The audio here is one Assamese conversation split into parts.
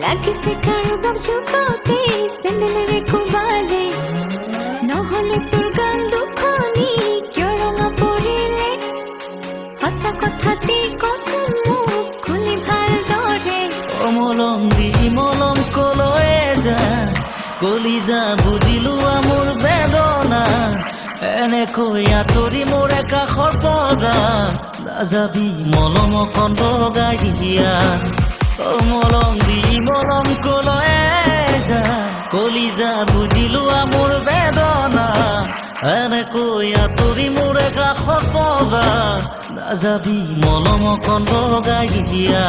লাগিছে কাৰোবাক জোকাওতে চেন্দেলেৰে কোবালে নহলে তোৰ গাল দুখনি কিয় ৰঙা পৰিলে সঁচা কথাতে কচোন মোক খুলি ভালদৰে মলম দি মলম কলৈয়ে যা কলিজা বুজিলো মোৰ বেদনা এনেকৈ আঁতৰি মোৰ কাষৰ পৰা নাযাবি মলম অকণ লগাই দিয়া মলম দি মলম কলৈয়ে যা কলিজা বুজিলো মোৰ বেদনা এনেকৈ আঁতৰি মোৰ কাষৰ পৰা নাযাবি মলম অকণ লগাই দিয়া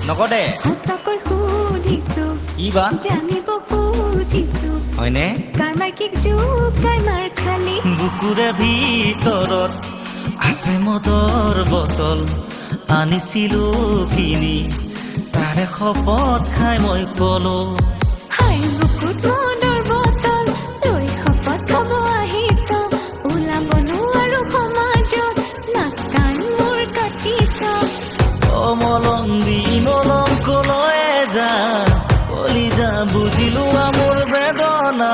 নকদে সঁচাকৈ সুধিছো ইবা জানিব খুজিছো হয়নে কাৰমাইকিক জোকাই মাৰ খালি বুকুৰে ভিতৰত আছে মদৰ বটল আনিছিলো কিনি তাৰে শপত খাই মই কলো হাই বুকুত মদৰ বটল লৈ শপত খাব আহিছ ওলাবনো আৰু সমাজত নাক কাণ মোৰ কাটিছ মলম দি মলম কলৈয়ে যা কলিজা বুজিলো মোৰ বেদনা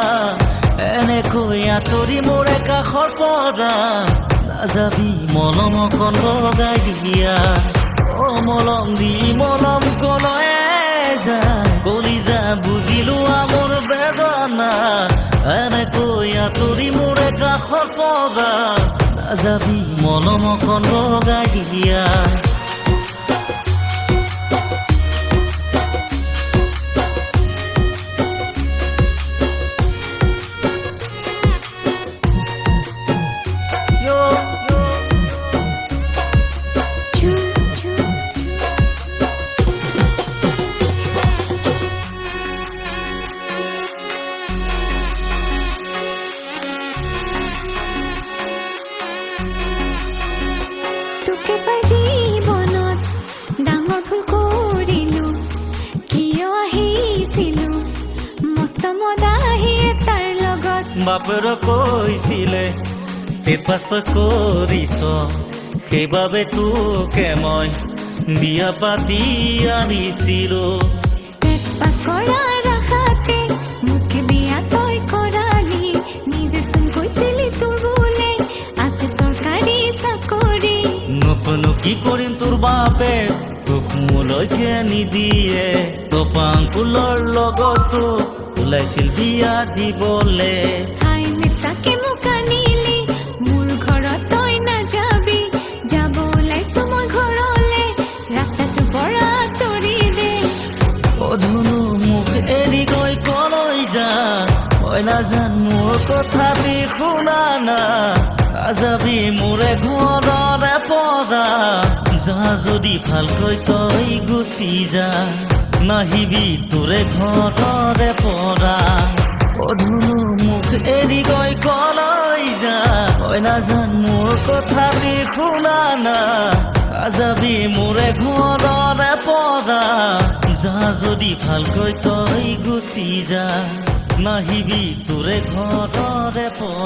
এনেকৈ আঁতৰি মোৰ কাষৰ পৰা নাযাবি মলম অকণ লগাই দিয়া মলম দি মলম কলৈয়ে যা কলিজা বুজিলো মোৰ বেদনা এনেকৈ আঁতৰি মোৰ কাষৰ পৰা নাযাবি মলম অকণ লগাই দিয়া জীৱনত ডাঙৰ ভুল কৰিলো কিয় আহিছিলো মস্ত মদাহিয়ে তাৰ লগত বাপেৰে কৈছিলে পেপাছ তই কৰিছ সেইবাবে তোকে মই বিয়া পাতি আনিছিলো পেপাছ কৰাৰ আশাতে মোকে বিয়া তই কৰালি নিজে চোন কৈছিলি তোৰ বোলে আছে চৰকাৰী চাকৰি নকনো কি কৰিম তোৰ বাপে তোক মোলৈকে নিদিয়ে তপাংকুলৰ লগতো ওলাইছিল বিয়া দিবলে হাই মিছাকে মোক আনিলি মোৰ ঘৰত তই নাযাবি যাব ওলাইছো মই ঘৰলে ৰাস্তাটোৰ পৰা আঁতৰি দে ধুনু মোক এৰি গৈ কলৈ যা মই নাজান মোৰ কথাটি শুনা না নাযাবি মোৰে ঘৰৰে পৰা যা যদি ভালকৈ তই গুচি যা নাহিবি তোৰে ঘৰৰে পৰা ধুনু মোক এৰি গৈ কলৈ যা মই নাজান মোৰ কথাটি শুনা না নাযাবি মোৰে ঘৰৰে পৰা যা যদি ভালকৈ তই গুচি যা নাহিবি তোৰে ঘৰৰে পৰা